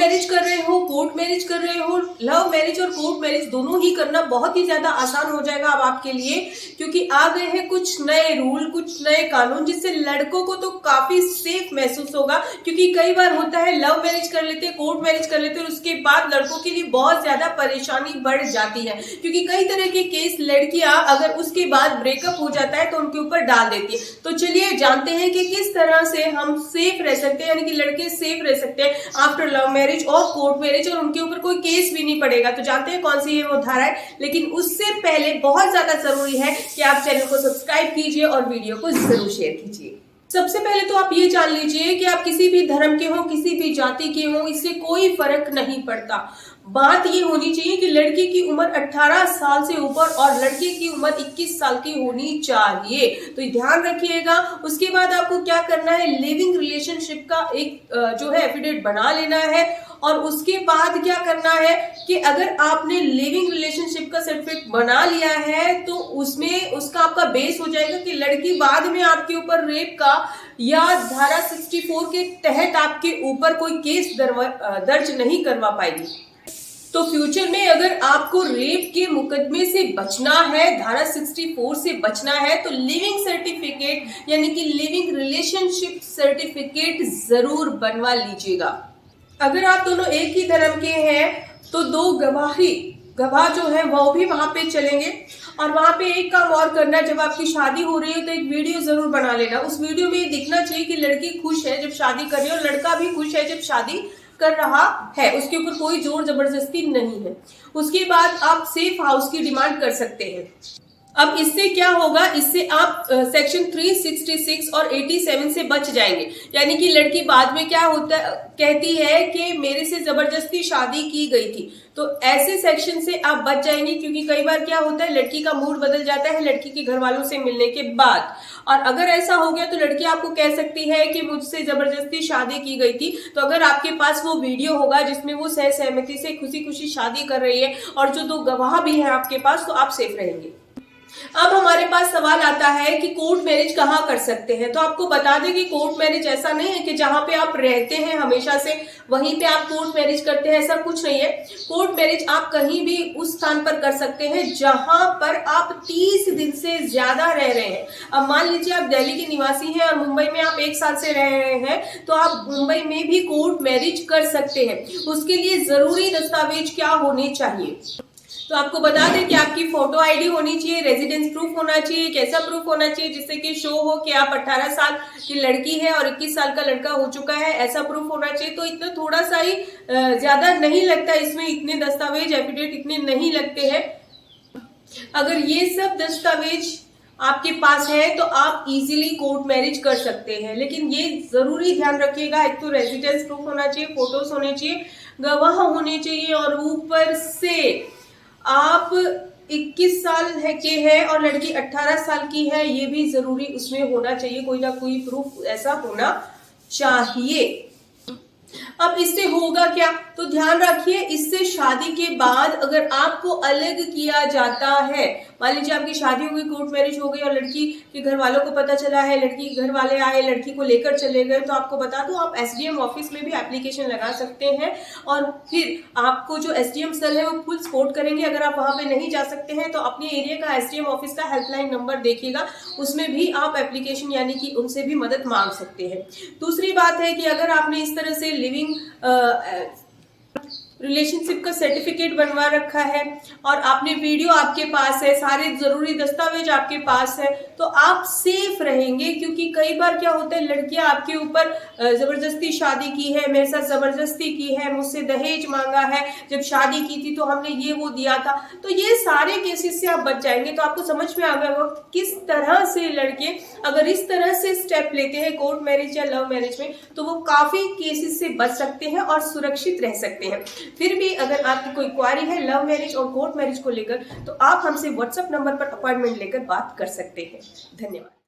Marriage कर रहे हो, कोर्ट मैरिज कर रहे हो, लव मैरिज और कोर्ट मैरिज दोनों ही करना बहुत ही ज्यादा आसान हो जाएगा अब आपके लिए, क्योंकि आ गए हैं कुछ नए रूल, कुछ नए कानून, जिससे लड़कों को तो काफी सेफ महसूस होगा। क्योंकि कई बार होता है लव मैरिज कर लेते हैं, कोर्ट मैरिज कर लेते हैं, उसके बाद लड़कों के लिए बहुत ज्यादा परेशानी बढ़ जाती है, क्योंकि कई तरह के केस लड़कियां अगर उसके बाद ब्रेकअप हो जाता है तो उनके ऊपर डाल देती है। तो चलिए जानते हैं कि किस तरह से हम सेफ रह सकते हैं, यानी कि लड़के सेफ रह सकते हैं आफ्टर लव मैरिज और कोर्ट मैरिज, और उनके ऊपर कोई केस भी नहीं पड़ेगा। तो जानते हैं कौन सी है वो धारा है, लेकिन उससे पहले बहुत ज्यादा जरूरी है कि आप चैनल को सब्सक्राइब कीजिए और वीडियो को जरूर शेयर कीजिए। सबसे पहले तो आप ये जान लीजिए कि आप किसी भी धर्म के हो, किसी भी जाति के हो, इससे कोई फर्क नहीं पड़ता। बात ये होनी चाहिए कि लड़की की उम्र 18 साल से ऊपर और लड़के की उम्र 21 साल की होनी चाहिए, तो ध्यान रखिएगा। उसके बाद आपको क्या करना है, लिविंग रिलेशनशिप का एक जो है एफिडेविट बना लेना है, और उसके बाद क्या करना है कि अगर आपने लिविंग रिलेशनशिप का सर्टिफिकेट बना लिया है तो उसमें उसका आपका बेस हो जाएगा कि लड़की बाद में आपके ऊपर रेप का या धारा 64 के तहत आपके ऊपर कोई केस दर्ज नहीं करवा पाएगी। तो फ्यूचर में अगर आपको रेप के मुकदमे से बचना है, धारा 64 से बचना है, तो लिविंग सर्टिफिकेट यानी कि लिविंग रिलेशनशिप सर्टिफिकेट जरूर बनवा लीजिएगा। अगर आप दोनों एक ही धर्म के हैं तो दो गवाह जो है वो भी वहां पे चलेंगे। और वहां पे एक काम और करना, जब आपकी शादी हो रही है तो एक वीडियो जरूर बना लेना। उस वीडियो में ये दिखना चाहिए कि लड़की खुश है जब शादी कर रही है और लड़का भी खुश है जब शादी कर रहा है, उसके ऊपर कोई जोर जबरदस्ती नहीं है। उसके बाद आप सेफ हाउस की डिमांड कर सकते हैं। अब इससे क्या होगा, इससे आप सेक्शन 366 और 87 से बच जाएंगे। यानी कि लड़की बाद में क्या होता कहती है कि मेरे से जबरदस्ती शादी की गई थी, तो ऐसे सेक्शन से आप बच जाएंगे। क्योंकि कई बार क्या होता है, लड़की का मूड बदल जाता है लड़की के घर वालों से मिलने के बाद, और अगर ऐसा हो गया तो लड़की आपको कह सकती है कि मुझसे जबरदस्ती शादी की गई थी। तो अगर आपके पास वो वीडियो होगा जिसमें वो सहमति से खुशी खुशी शादी कर रही है और जो दो गवाह भी हैं आपके पास, तो आप सेफ रहेंगे। अब हमारे पास सवाल आता है कि कोर्ट मैरिज कहाँ कर सकते हैं। तो आपको बता दें कि कोर्ट मैरिज ऐसा नहीं है कि जहां पे आप रहते हैं हमेशा से वहीं पे आप कोर्ट मैरिज करते हैं, ऐसा कुछ नहीं है। कोर्ट मैरिज आप कहीं भी उस स्थान पर कर सकते हैं जहां पर आप 30 दिन से ज्यादा रह रहे हैं। अब मान लीजिए आप दिल्ली के निवासी हैं और मुंबई में आप 1 साल से रह रहे हैं, तो आप मुंबई में भी कोर्ट मैरिज कर सकते हैं। उसके लिए जरूरी दस्तावेज क्या होने चाहिए, तो आपको बता दें कि आपकी फोटो आईडी होनी चाहिए, रेजिडेंस प्रूफ होना चाहिए। कैसा प्रूफ होना चाहिए, जिससे कि शो हो कि आप 18 साल की लड़की है और 21 साल का लड़का हो चुका है, ऐसा प्रूफ होना चाहिए। तो इतना थोड़ा सा ही ज्यादा नहीं लगता, इसमें इतने दस्तावेज एफिडेविट इतने नहीं लगते हैं। अगर ये सब दस्तावेज आपके पास है तो आप इजीली कोर्ट मैरिज कर सकते हैं। लेकिन ये जरूरी ध्यान रखिएगा, एक तो रेजिडेंस प्रूफ होना चाहिए, फोटोज होने चाहिए, गवाह होने चाहिए, और ऊपर से आप 21 साल के हैं और लड़की 18 साल की है, ये भी जरूरी उसमें होना चाहिए। कोई ना कोई प्रूफ ऐसा होना चाहिए। अब इससे होगा क्या, तो ध्यान रखिए, इससे शादी के बाद अगर आपको अलग किया जाता है, मान लीजिए आपकी शादी हो गई, कोर्ट मैरिज हो गई और लड़की के घर वालों को पता चला है, लड़की के घर वाले आए, लड़की को लेकर चले गए, तो आपको बता दो आप एसडीएम ऑफिस में भी एप्लीकेशन लगा सकते हैं, और फिर आपको जो एसडीएम सेल है वो फुल सपोर्ट करेंगे। अगर आप वहां पे नहीं जा सकते हैं तो अपने एरिया का एसडीएम ऑफिस का हेल्पलाइन नंबर देखिएगा, उसमें भी आप एप्लीकेशन यानी कि उनसे भी मदद मांग सकते हैं। दूसरी बात है कि अगर आपने इस तरह से लिविंग रिलेशनशिप का सर्टिफिकेट बनवा रखा है और आपने वीडियो आपके पास है, सारे जरूरी दस्तावेज आपके पास है, तो आप सेफ रहेंगे। क्योंकि कई बार क्या होता है, लड़कियां आपके ऊपर जबरदस्ती शादी की है, मेरे साथ जबरदस्ती की है, मुझसे दहेज मांगा है, जब शादी की थी तो हमने ये वो दिया था। तो ये सारे केसेस से आप बच जाएंगे। तो आपको समझ में आ गया होगा किस तरह से लड़के अगर इस तरह से स्टेप लेते हैं कोर्ट मैरिज या लव मैरिज में, तो वो काफी केसेस से बच सकते हैं और सुरक्षित रह सकते हैं। फिर भी अगर आपकी कोई क्वारी है लव मैरिज और कोर्ट मैरिज को लेकर, तो आप हमसे व्हाट्सएप नंबर पर अपॉइंटमेंट लेकर बात कर सकते हैं। धन्यवाद।